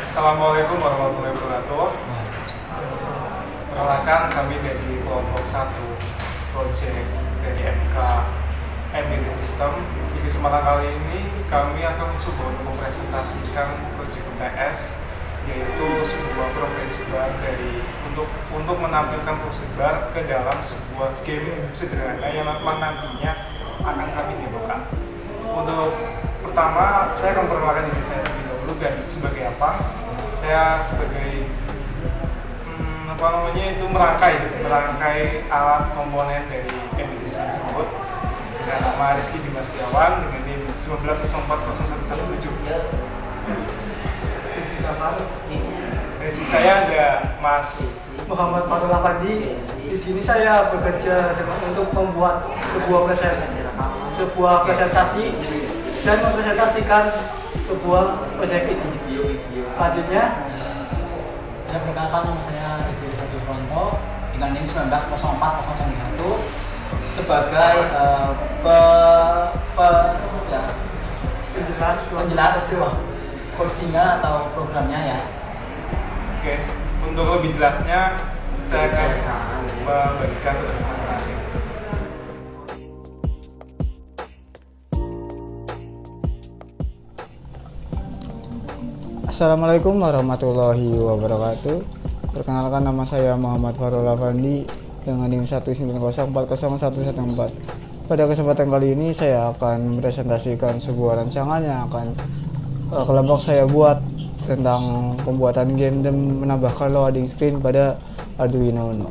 Assalamualaikum warahmatullahi wabarakatuh. Perkenalkan, kami dari kelompok 1 project dari MK Embedded System. Di kesempatan kali ini kami akan mencoba untuk mempresentasikan proyek UTS, yaitu sebuah progres bar untuk menampilkan progres bar ke dalam sebuah game sederhana yang nantinya akan kami demokan. Untuk pertama, saya akan memperkenalkan diri saya terlebih dahulu dan sebagai apa. Saya sebagai merangkai alat komponen dari embedded system tersebut dengan nama Rizky Dimas Setiawan dengan NIM 1904017. Dari saya ada Mas Muhammad Farul Afandi. Di sini saya bekerja untuk membuat sebuah presentasi dan mempresentasikan sebuah proyek ini. Selanjutnya, saya perkenalkan, nama saya Rizky Pronto dengan NIM 1904091 sebagai penjelas codingan atau programnya ya. Oke, untuk lebih jelasnya saya akan membagikan tugas masing-masing. Assalamualaikum warahmatullahi wabarakatuh. Perkenalkan, nama saya Muhammad Farul Afandi dengan NIM 190401114. Pada kesempatan kali ini saya akan presentasikan sebuah rancangan yang akan kelompok saya buat tentang pembuatan game dan menambahkan loading screen pada Arduino Uno.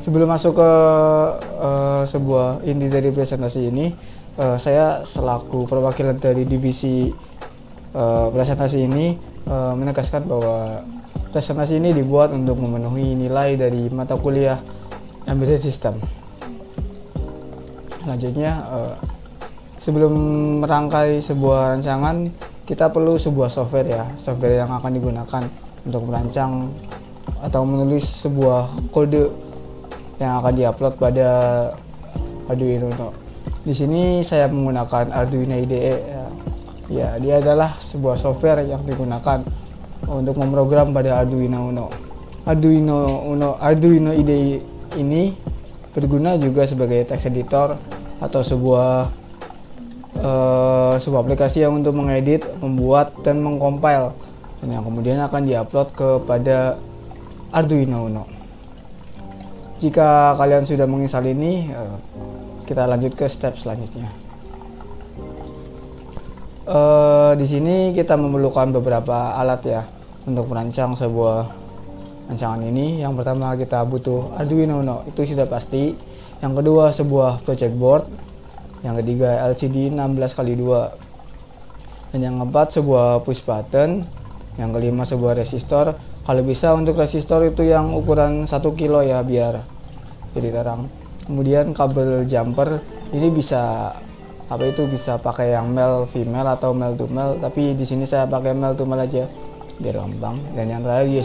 Sebelum masuk ke sebuah inti dari presentasi ini, saya selaku perwakilan dari divisi presentasi ini menegaskan bahwa presentasi ini dibuat untuk memenuhi nilai dari mata kuliah Embedded System. Selanjutnya, sebelum merangkai sebuah rancangan, kita perlu sebuah software ya, software yang akan digunakan untuk merancang atau menulis sebuah kode yang akan diupload pada Arduino Uno. Di sini saya menggunakan Arduino IDE ya, dia adalah sebuah software yang digunakan untuk memprogram pada Arduino Uno. Arduino IDE ini berguna juga sebagai text editor atau sebuah aplikasi yang untuk mengedit, membuat dan mengcompile, dan yang kemudian akan diupload kepada Arduino Uno. Jika kalian sudah menginstal ini, kita lanjut ke step selanjutnya. Di sini kita memerlukan beberapa alat ya untuk merancang sebuah rancangan ini. Yang pertama, kita butuh Arduino Uno, itu sudah pasti. Yang kedua, sebuah project board. Yang ketiga, LCD 16x2. Dan yang keempat, sebuah push button. Yang kelima, sebuah resistor. Kalau bisa untuk resistor itu yang ukuran 1 kilo ya, biar jadi terang. Kemudian kabel jumper ini bisa bisa pakai yang male female atau male to male, tapi di sini saya pakai male to male aja biar gampang. Dan yang terakhir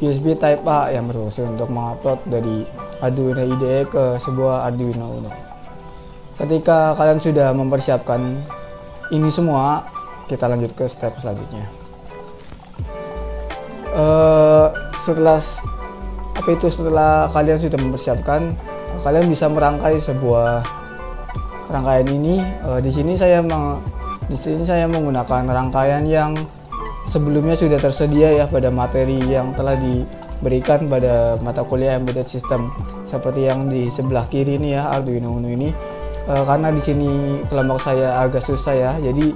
USB Type A yang berfungsi untuk mengupload dari Arduino IDE ke sebuah Arduino Uno. Ketika kalian sudah mempersiapkan ini semua, kita lanjut ke step selanjutnya. Setelah kalian sudah mempersiapkan, kalian bisa merangkai sebuah rangkaian ini. Di sini saya menggunakan rangkaian yang sebelumnya sudah tersedia ya pada materi yang telah diberikan pada mata kuliah Embedded System, seperti yang di sebelah kiri ini ya, Arduino Uno ini. Karena di sini kelompok saya agak susah ya, jadi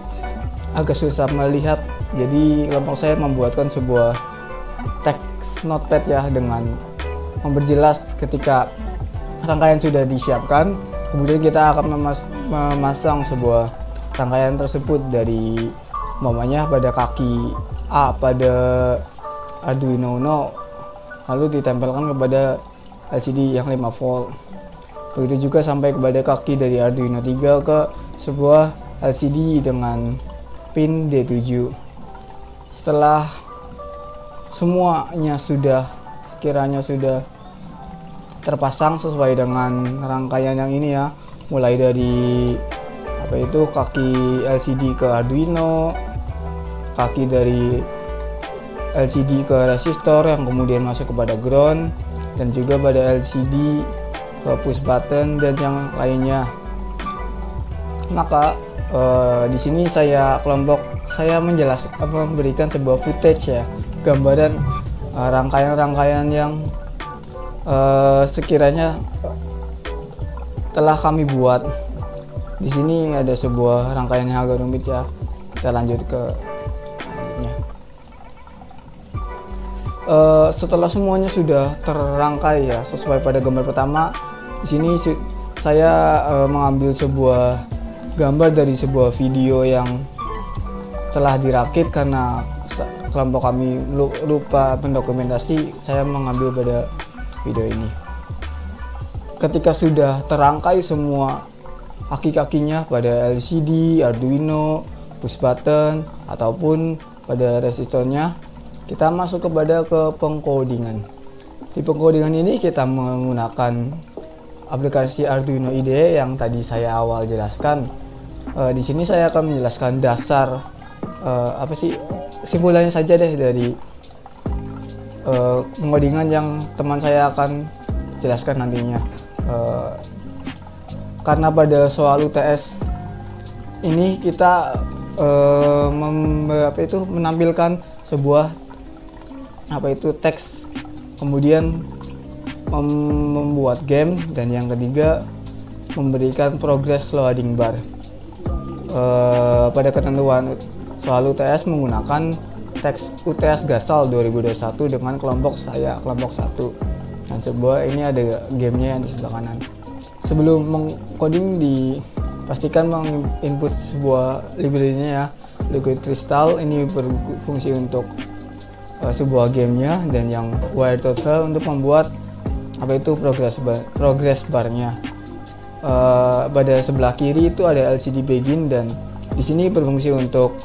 agak susah melihat, jadi kelompok saya membuatkan sebuah text notepad ya, dengan memperjelas ketika rangkaian sudah disiapkan. Kemudian kita akan memasang sebuah rangkaian tersebut dari umpamanya pada kaki A pada Arduino Uno, lalu ditempelkan kepada LCD yang 5 volt. Begitu juga sampai kepada kaki dari Arduino 3 ke sebuah LCD dengan pin D7. Setelah semuanya sekiranya sudah terpasang sesuai dengan rangkaian yang ini ya, mulai dari apa itu kaki LCD ke Arduino, kaki dari LCD ke resistor yang kemudian masuk kepada ground, dan juga pada LCD ke push button dan yang lainnya. Maka di sini saya menjelaskan, memberikan sebuah footage ya, gambaran rangkaian-rangkaian yang sekiranya telah kami buat. Di sini ada sebuah rangkaian yang agak rumit ya. Kita lanjut ke selanjutnya. Setelah semuanya sudah terrangkai ya sesuai pada gambar pertama, di sini saya mengambil sebuah gambar dari sebuah video yang telah dirakit karena kelompok kami lupa mendokumentasi. Saya mengambil pada video ini. Ketika sudah terrangkai semua kaki-kakinya pada LCD, Arduino, push button ataupun pada resistornya, kita masuk kepada pengkodingan. Di pengkodingan ini kita menggunakan aplikasi Arduino IDE yang tadi saya awal jelaskan. Di sini saya akan menjelaskan dasar simpulannya saja deh dari pengkodingan yang teman saya akan jelaskan nantinya. Karena pada soal UTS ini kita menampilkan sebuah teks, kemudian membuat game, dan yang ketiga memberikan progress loading bar. Pada ketentuan soal UTS menggunakan teks UTS Gasal 2021 dengan kelompok 1, dan ini ada gamenya yang di sebelah kanan. Sebelum mengcoding dipastikan menginput sebuah library-nya ya, Liquid Crystal. Ini berfungsi untuk sebuah gamenya, dan yang WireTotal untuk membuat progress barnya. Pada sebelah kiri itu ada LCD Begin, dan di sini berfungsi untuk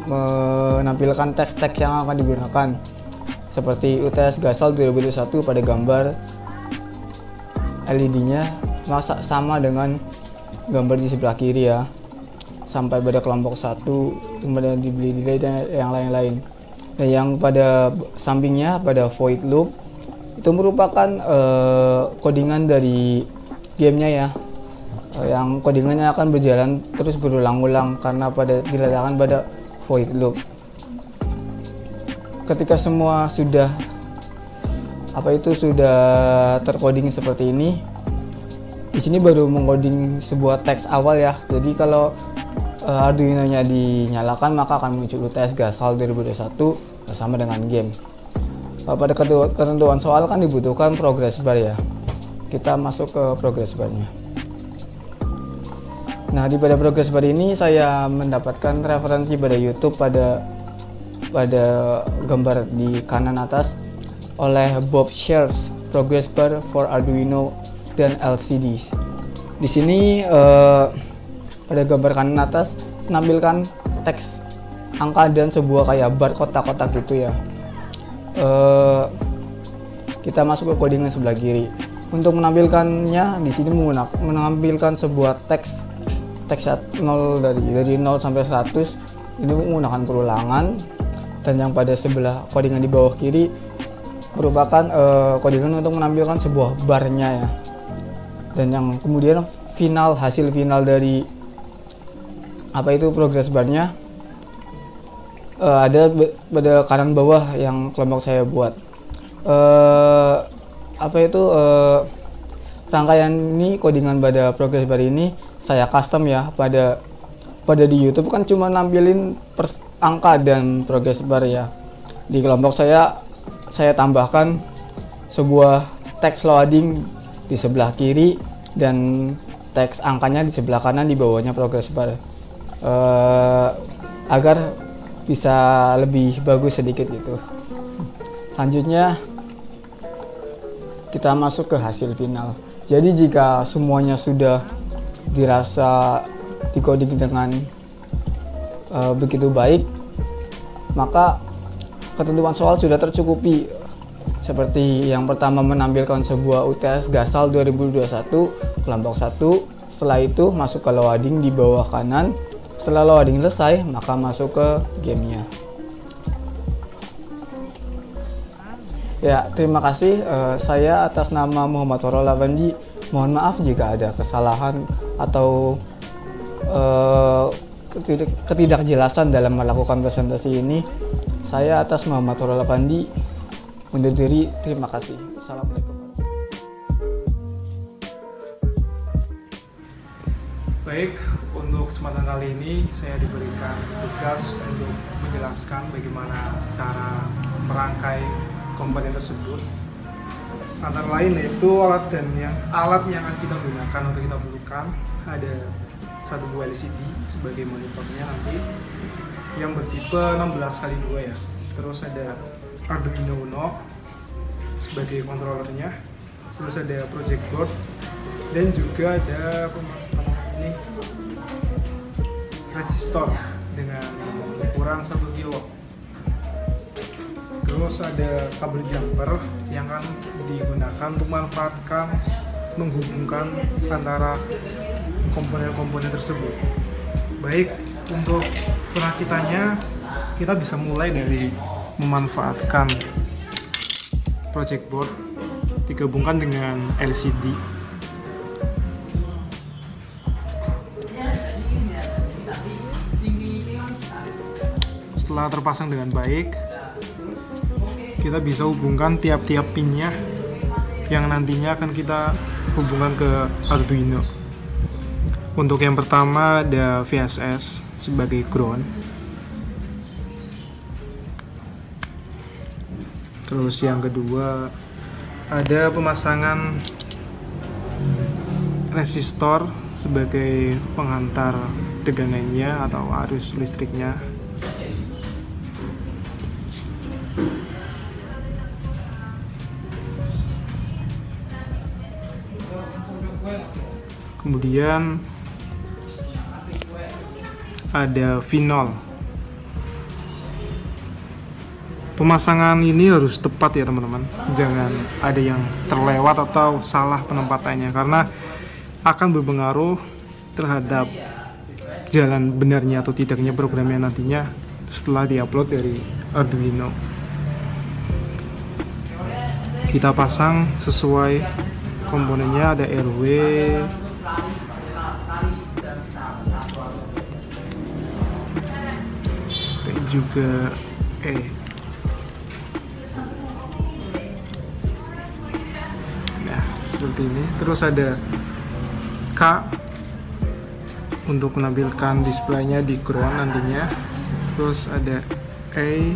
menampilkan teks-teks yang akan digunakan seperti UTS Gasal 2021. Pada gambar LED-nya sama dengan gambar di sebelah kiri ya, sampai pada kelompok 1, kemudian dibeli delay dan yang lain-lain. Dan yang pada sampingnya pada void loop itu merupakan codingan dari gamenya ya, yang codingannya akan berjalan terus berulang-ulang karena diletakkan pada void loop. Ketika semua sudah tercoding seperti ini, di sini baru mengcoding sebuah teks awal ya. Jadi kalau Arduino-nya dinyalakan, maka akan muncul UTS Gasal 2021 bersama dengan game. Pada ketentuan soal kan dibutuhkan progress bar ya. Kita masuk ke progress barnya. Nah, di pada progress bar ini saya mendapatkan referensi pada YouTube pada gambar di kanan atas oleh Bob Shares Progress Bar for Arduino dan LCDs. Di sini pada gambar kanan atas menampilkan teks angka dan sebuah kayak bar kotak-kotak gitu ya. Kita masuk ke codingan sebelah kiri. Untuk menampilkannya di sini menampilkan sebuah teks 0 dari 0 sampai 100. Ini menggunakan perulangan, dan yang pada sebelah codingan di bawah kiri merupakan codingan untuk menampilkan sebuah barnya ya. Dan yang kemudian hasil final dari progress barnya ada pada kanan bawah yang kelompok saya buat. Rangkaian ini codingan pada progress bar ini saya custom ya. Pada di YouTube kan cuma nampilin angka dan progress bar ya. Di kelompok saya tambahkan sebuah teks loading di sebelah kiri dan teks angkanya di sebelah kanan di bawahnya progress bar, agar bisa lebih bagus sedikit gitu. Selanjutnya kita masuk ke hasil final. Jadi jika semuanya sudah dirasa decoding dengan begitu baik, maka ketentuan soal sudah tercukupi. Seperti yang pertama menampilkan sebuah UTS Gasal 2021 kelompok 1, Setelah itu masuk ke loading di bawah kanan. Setelah loading selesai, maka masuk ke gamenya. Ya, terima kasih. Saya atas nama Muhammad Farol Afandi, mohon maaf jika ada kesalahan atau ketidakjelasan dalam melakukan presentasi ini. Saya atas Muhammad Farol Afandi undur diri. Terima kasih. Assalamualaikum. Baik, untuk kesempatan kali ini saya diberikan tugas untuk menjelaskan bagaimana cara merangkai komponen tersebut. Antara lain yaitu alat yang akan kita gunakan untuk kita perlukan ada satu buah LCD sebagai monitornya nanti yang bertipe 16x2 ya. Terus ada Arduino Uno sebagai kontrolernya. Terus ada project board dan juga ada ini resistor dengan ukuran 1 kilo. Terus ada kabel jumper yang akan digunakan untuk menghubungkan antara komponen-komponen tersebut. Baik, untuk perakitannya kita bisa mulai dari memanfaatkan project board digabungkan dengan LCD. Setelah terpasang dengan baik, kita bisa hubungkan tiap-tiap pinnya yang nantinya akan kita hubungkan ke Arduino. Untuk yang pertama ada VSS sebagai ground. Terus yang kedua ada pemasangan resistor sebagai penghantar tegangannya atau arus listriknya. Kemudian ada V0. Pemasangan ini harus tepat ya teman-teman. Jangan ada yang terlewat atau salah penempatannya karena akan berpengaruh terhadap jalan benarnya atau tidaknya programnya nantinya setelah diupload dari Arduino. Kita pasang sesuai komponennya, ada RW, dan juga nah seperti ini. Terus ada K untuk menampilkan displaynya di ground nantinya. Terus ada E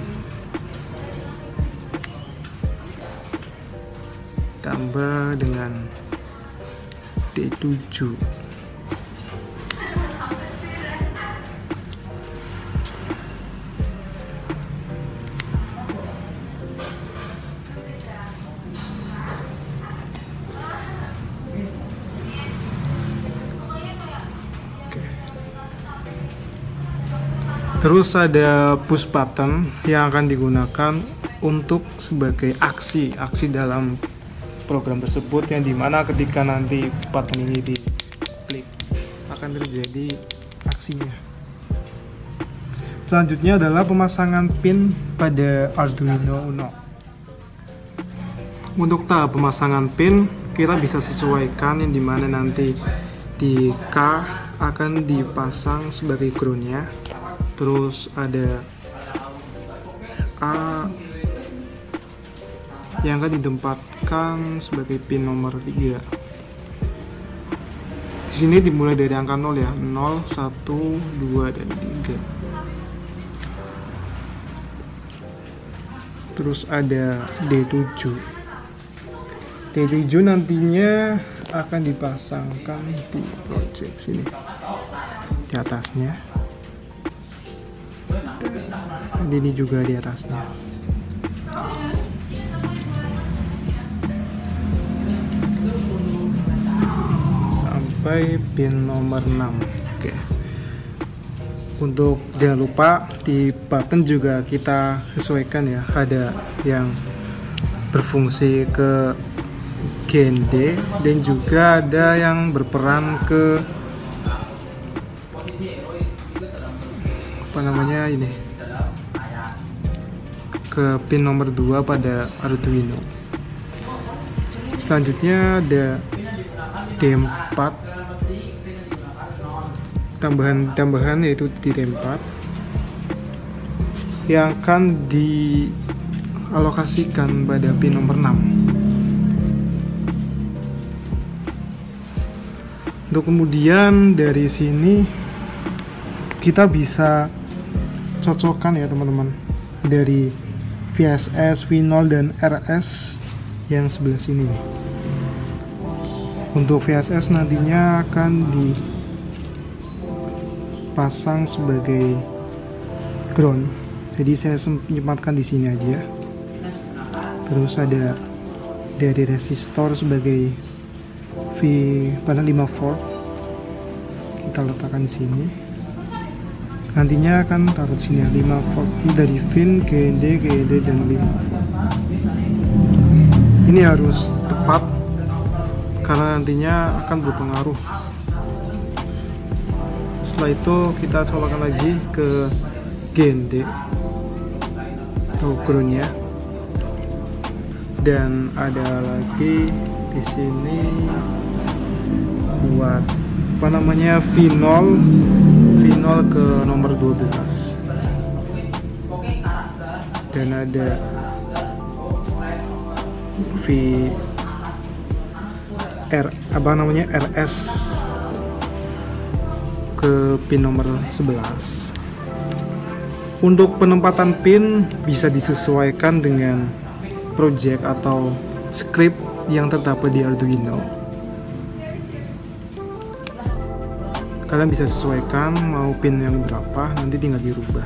tambah dengan D7. Terus ada push button yang akan digunakan untuk sebagai aksi dalam program tersebut, yang dimana ketika nanti button ini diklik akan terjadi aksinya. Selanjutnya adalah pemasangan pin pada Arduino Uno. Untuk tahap pemasangan pin kita bisa sesuaikan, yang dimana nanti di K akan dipasang sebagai groundnya. Terus ada A yang akan ditempatkan sebagai pin nomor 3. Di sini dimulai dari angka 0 ya, 0, 1, 2, dan 3. Terus ada D7. D7 nantinya akan dipasangkan di project sini, di atasnya. Dan ini juga di atasnya. Sampai pin nomor 6. Oke. Untuk jangan lupa di button juga kita sesuaikan ya. Ada yang berfungsi ke GND, dan juga ada yang berperan ke ke pin nomor 2 pada Arduino. Selanjutnya ada D4, tambahan yaitu di D4 yang akan dialokasikan pada pin nomor 6. Untuk kemudian dari sini kita bisa cocokkan ya teman-teman, dari VSS, V0 dan RS yang sebelah sini nih. Untuk VSS nantinya akan dipasang sebagai ground. Jadi saya menyempatkan di sini aja. Terus ada dari resistor sebagai pada 5 volt. Kita letakkan di sini. Nantinya akan taruh sini 5 volt. Ini dari pin GND dan 5 volt. Ini harus tepat karena nantinya akan berpengaruh. Setelah itu kita colokkan lagi ke GND atau groundnya, dan ada lagi di sini buat V0 ke nomor 12, dan ada RS ke pin nomor 11. Untuk penempatan pin bisa disesuaikan dengan project atau script yang terdapat di Arduino. Kalian bisa sesuaikan mau pin yang berapa, nanti tinggal dirubah.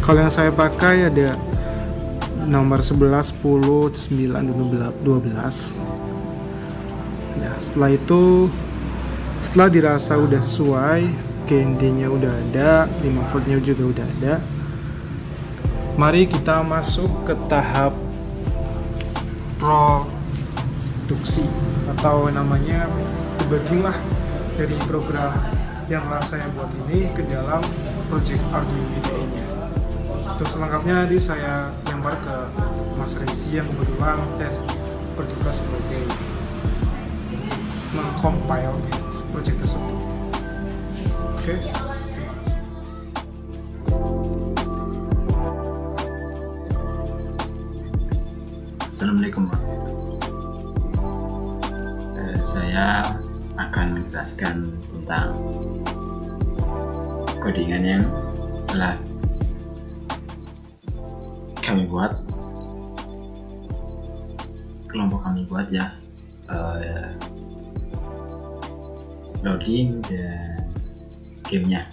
Kalau yang saya pakai ada nomor 11, 10, 9, 12. Nah, setelah dirasa udah sesuai, GND-nya udah ada, 5 voltnya juga udah ada, mari kita masuk ke tahap produksi, atau namanya debugging lah, dari program yang telah saya buat ini ke dalam project Arduino IDE-nya. Untuk selengkapnya nanti saya lempar ke Mas Rezi yang kebetulan saya bertugas sebagai mengcompile project tersebut. Oke. Assalamualaikum. Saya akan menjelaskan tentang codingan yang telah kami buat, kelompok kami buat ya, loading dan gamenya.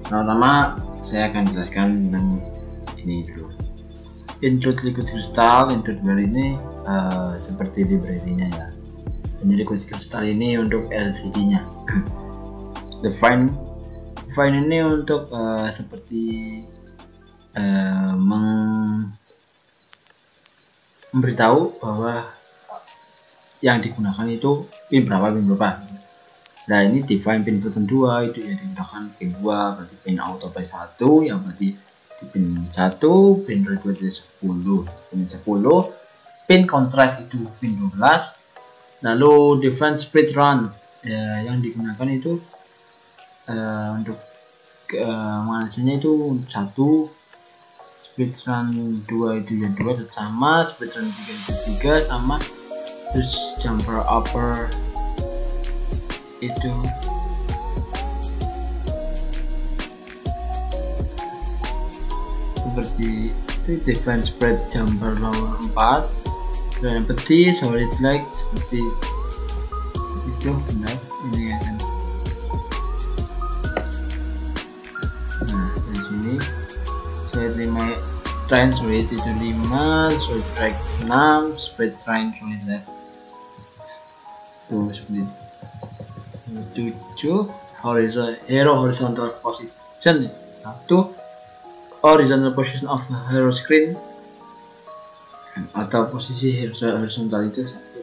Pertama saya akan jelaskan tentang ini dulu. Include liquid crystal. Include where ini seperti library-nya ya. Jadi liquid crystal ini untuk LCD-nya. Define ini untuk seperti memberitahu bahwa yang digunakan itu pin berapa. Nah, ini define pin button 2 itu yang digunakan pin 2, berarti pin auto by 1 yang berarti di pin 1, pin record 10, pin contrast itu pin 12. Lalu define split run ya, yang digunakan itu untuk manasinya itu 1, split run 2 itu ya 2 sama, split run 3 itu 3 sama, terus jumper upper itu seperti itu. Define spread jumper lower 4, dan peti solid leg seperti itu. Benar, ini ya kan. Nah, dari sini saya 5 train solid itu 5, solid track 6, spread train solid leg tuh seperti 7, horizontal position 1, horizontal position of hero screen atau posisi horizontal itu satu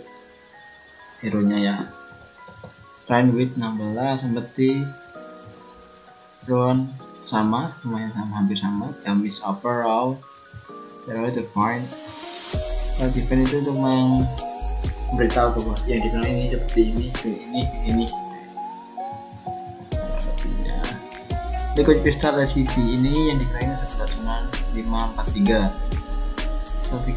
hero nya ya. Train width 16 seperti drone sama, lumayan sama, hampir sama. Jump is upper row, zero to point. Kalau defense itu untuk memberitahu bahwa yang di sana ini seperti ini. Liquid Crystal LCD ini yang digunakan 119543. Static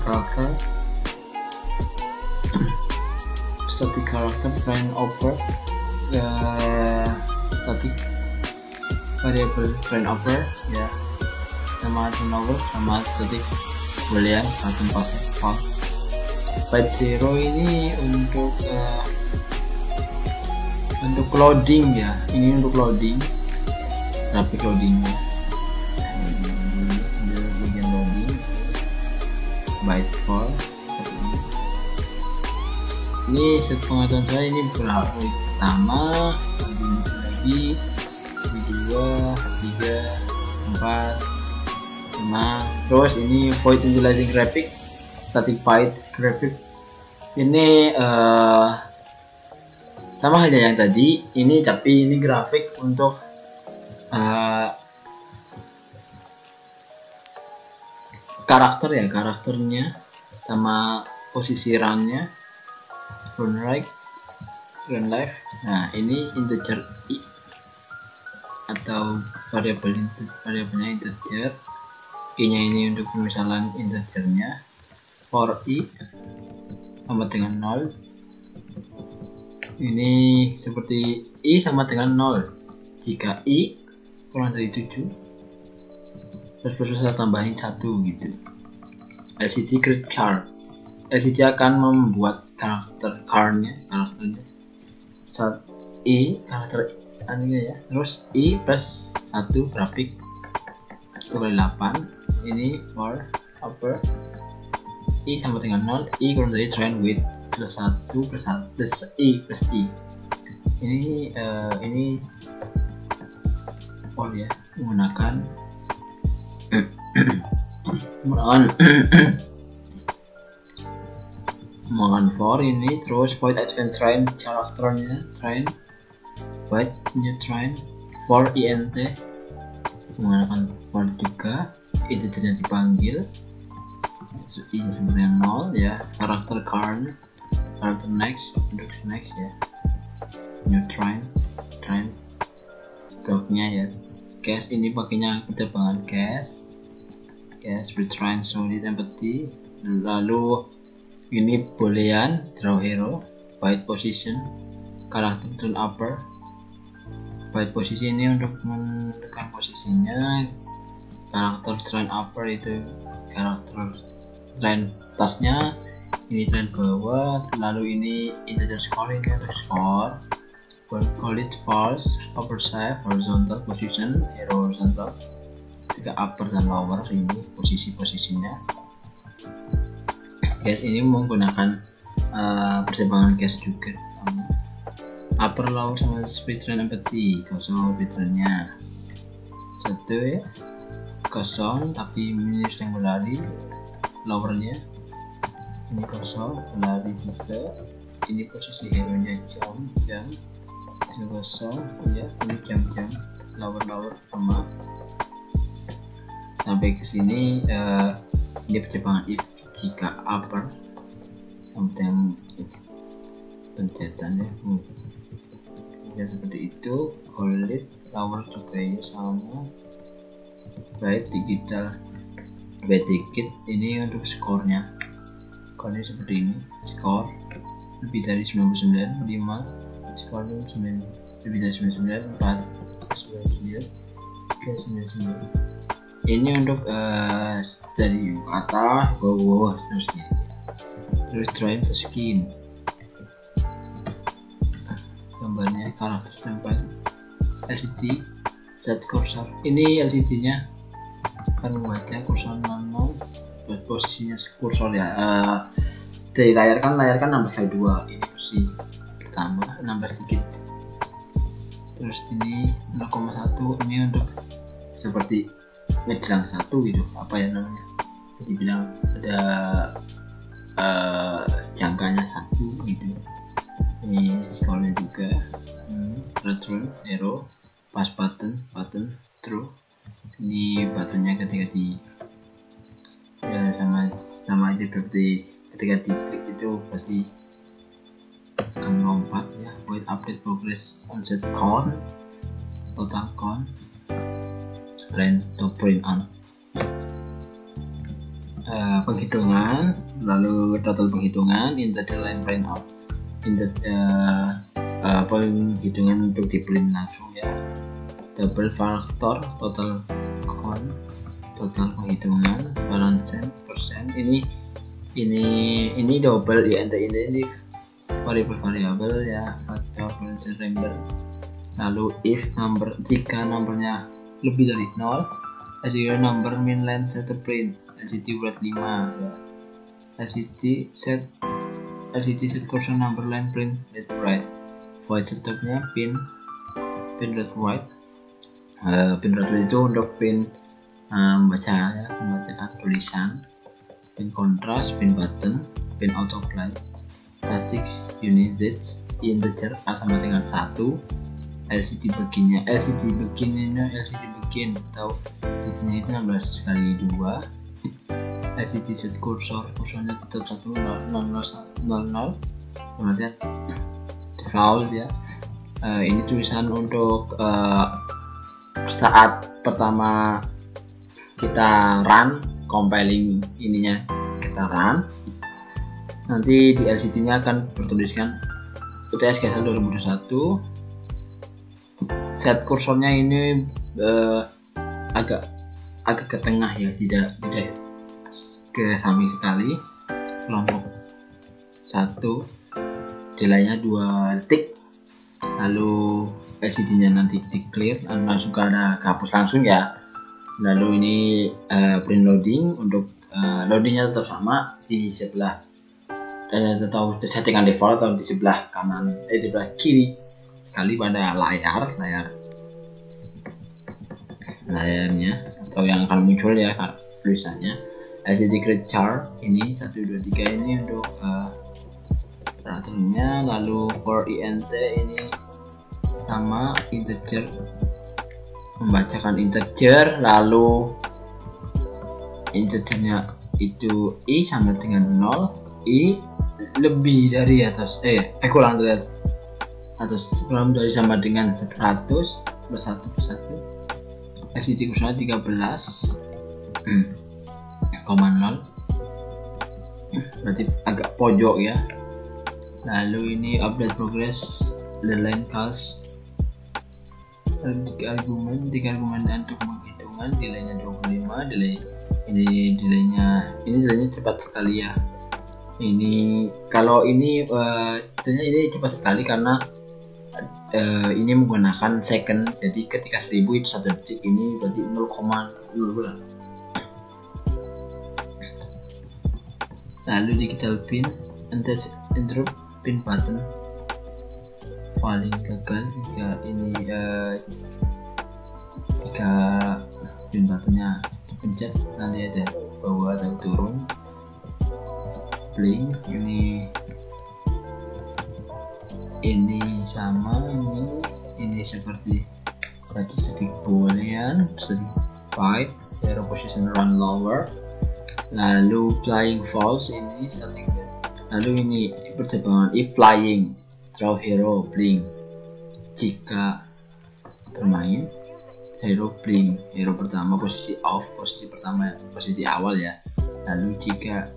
character train over static variable train over ya, sama turnover sama static boolean button pass. Byte 0 ini untuk loading ya, ini untuk loading, grafik loadingnya. Bagian loading byte 4 ini set pengetahuan saya. Ini berapa pertama, lagi 2, 3, 4, 5. Terus ini void initializing graphic, static byte graphic. Ini sama halnya yang tadi ini, tapi ini grafik untuk karakternya sama posisi runnya, run right, run left. Nah ini integer i atau variabelnya integer, i nya ini untuk pemisalan integernya. For i sama dengan 0, ini seperti i sama dengan 0 jika i kurang dari 7, terus saya tambahin 1 gitu. LCD create chart, LCD akan membuat karakternya saat i karakter anime ya, terus i plus 1 grafik 1 kali 8. Ini for upper, i sama dengan 0, i kurang dari train width plus 1 plus i plus i. Ini ya, menggunakan for ini. Terus void advent train karakternya, train void new train for int, menggunakan for juga, itu tidak dipanggil, i sebenarnya 0 ya. Karakter karakter next untuk next ya, new train bloknya ya. Case ini pakainya penerbangan case retrain solid empty. Lalu ini boolean draw hero, byte position, karakter turn upper. Byte posisi ini untuk menentukan posisinya, karakter train upper itu karakter train atasnya, ini train bawah. Lalu ini integer scoring untuk score, call it false, upper side horizontal position, hero horizontal, jika upper dan lower ini posisinya. Case ini menggunakan pertimbangan case juga, upper lower sama speed train empty, kosong speed trainnya 1 ya, kosong tapi minus yang berlari, lowernya ini kosong berlari juga. Ini posisi hero nya jam kosong ya, ini jam lower sama sampai ke sini. Ini pertimbangan if jika upper sampai pencetan ya seperti itu. Hold it, lower juga ya sama. Byte digital, byte ticket ini untuk skornya. Skornya seperti ini, skor lebih dari 99, 5 skor 9, lebih dari 99, 4 99 ke 99. Ini untuk dari atas ke bawah terusnya. Terus train to skin, gambarnya karakter tempat LCD set cursor. Ini LCD nya akan membaca kursor 00, posisinya kursor ya. Dari layar kan nambah kali 2, ini posisi pertama nambah sedikit. Terus ini 0,1, ini untuk seperti ngejlang 1 gitu, apa ya namanya, dibilang ada jangkanya 1 gitu. Ini scrollnya juga return, arrow, pass button, true. Ini buttonnya ketika di ya, sama aja berarti ketika diklik itu berarti akan lompat ya. Wait update progress on set count, total count, line to print on. Penghitungan, lalu total penghitungan, integer line print out, penghitungan untuk di print langsung ya. Double factor, total count, total penghitungan, balance persen. Ini double int ini variable ya, factor balance number. Lalu if number, jika nomornya lebih dari 0, zero number min line set to print, LCD write 5 ya. LCD set cursor number line print read write. Void setupnya pin read write. Pin read write itu untuk pin membaca ya, membacaan tulisan. Pin contrast, pin button, pin autoplay, static unit integer A sama dengan 1. LCD begin atau titiknya itu 16 kali 2. LCD set kursornya tetap 100 kemudian default ya. Ini tulisan untuk saat pertama kita run compiling ininya, kita run nanti di LCD nya akan bertuliskan UTS Gesal 2021. Set kursornya ini agak ke tengah ya, tidak ke samping sekali. Kelompok 1 delay-nya 2 detik, lalu LCD nya nanti di clear langsung ke ada kehapus langsung ya. Lalu ini print loading, untuk loadingnya tetap sama di sebelah atau settingan default atau di sebelah kanan di sebelah kiri sekali pada layarnya atau yang akan muncul ya tulisannya. LCD create chart ini 1, 2, 3 ini untuk peraturannya. Lalu for int ini sama integer, membacakan integer, lalu integernya itu i sama dengan 0, i lebih dari atas kurang dari atas, kurang dari sama dengan 100 bersatu. LCD kursornya 13,0 berarti agak pojok ya. Lalu ini update progress, the line calls, 3 argumen untuk penghitungan, delaynya 25, delaynya cepat sekali ya. Ini kalau ini ini cepat sekali karena ini menggunakan second, jadi ketika 1000 itu 1 detik, ini berarti 0,0. Lalu digital pin, interrupt pin button paling gagal jika ini jika pin buttonnya dipencet nanti ada bawah dan turun. Blink ini sama, ini seperti berarti sedikit boolean, sedikit white, zero position run lower. Lalu flying false ini setting. Lalu ini pertimbangan if flying, draw hero, blink. Jika bermain hero blink, hero pertama posisi off, posisi awal ya. Lalu jika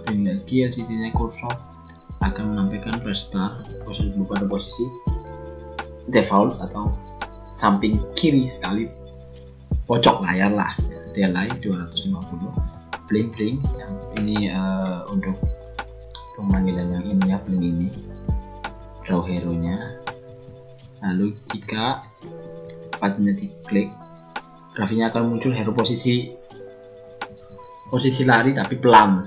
blink lagi, LCD-nya kursor akan menampilkan restart pada posisi default atau samping kiri sekali pojok layar lah. Delay 250, blink yang ini untuk pemanggilan yang ini ya, blink ini draw hero nya. Lalu jika buttonnya diklik, grafiknya akan muncul hero posisi lari tapi pelan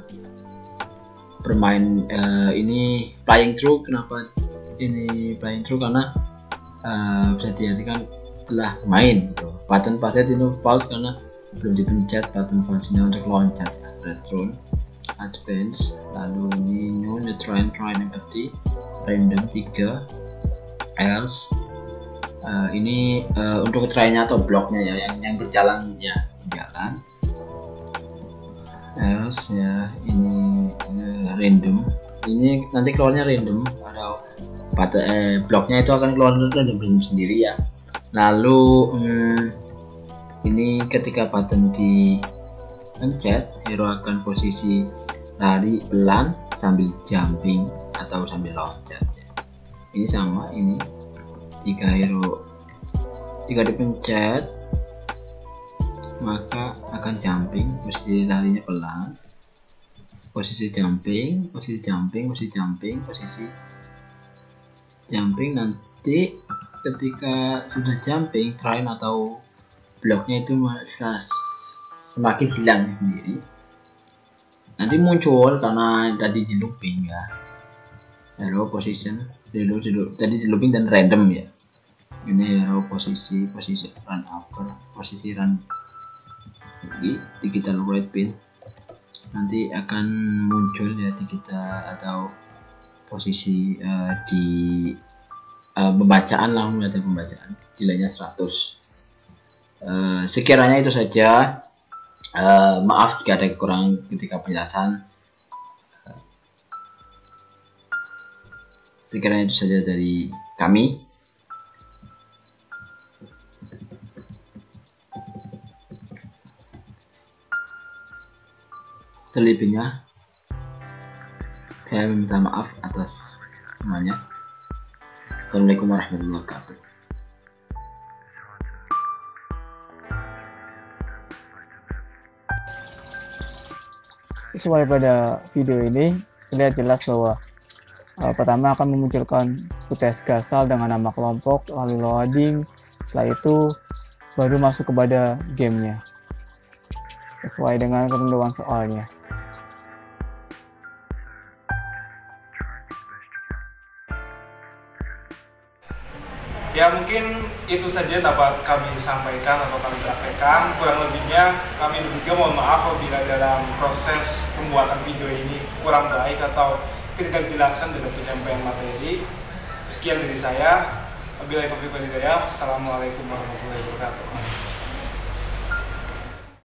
bermain. Ini flying through. Kenapa ini flying through? Karena bisa diartikan telah main. Button passet itu false karena belum dipencet button false-nya untuk loncat. retron, advance, lalu ini new, neutral, try, negatif, random 3, else. Ini untuk try-nya atau blocknya ya, yang berjalan ya, berjalan. Else ya, ini random. Ini nanti keluarnya random, atau bloknya itu akan keluar random sendiri ya. Lalu ini ketika button dipencet, hero akan posisi lari pelan sambil jumping atau sambil loncat. Ini sama, ini jika dipencet maka akan jumping, posisi larinya pelan, posisi jumping, posisi jumping, posisi jumping, posisi jumping. Nanti ketika sudah jumping, train atau bloknya itu semakin hilang sendiri, nanti muncul karena tadi di looping ya, hero position tadi di looping dan random ya. Ini hero posisi run upper, posisi run digital right pin, nanti akan muncul ya digital atau posisi di pembacaan, langsung ada pembacaan nilainya 100. Sekiranya itu saja. Maaf jika ada kekurangan ketika penjelasan. Sekiranya itu saja dari kami. Selebihnya saya meminta maaf atas semuanya. Assalamualaikum warahmatullahi wabarakatuh. Sesuai pada video ini terlihat jelas bahwa pertama akan memunculkan footage gasal dengan nama kelompok, lalu loading, setelah itu baru masuk kepada gamenya sesuai dengan ketentuan soalnya. Ya mungkin itu saja dapat kami sampaikan atau kami praktekkan. Kurang lebihnya kami juga mohon maaf apabila dalam proses pembuatan video ini kurang baik atau ketidakjelasan dalam penyampaian materi. Sekian dari saya. Wabillahi taufiq wal hidayah. Assalamualaikum warahmatullahi wabarakatuh.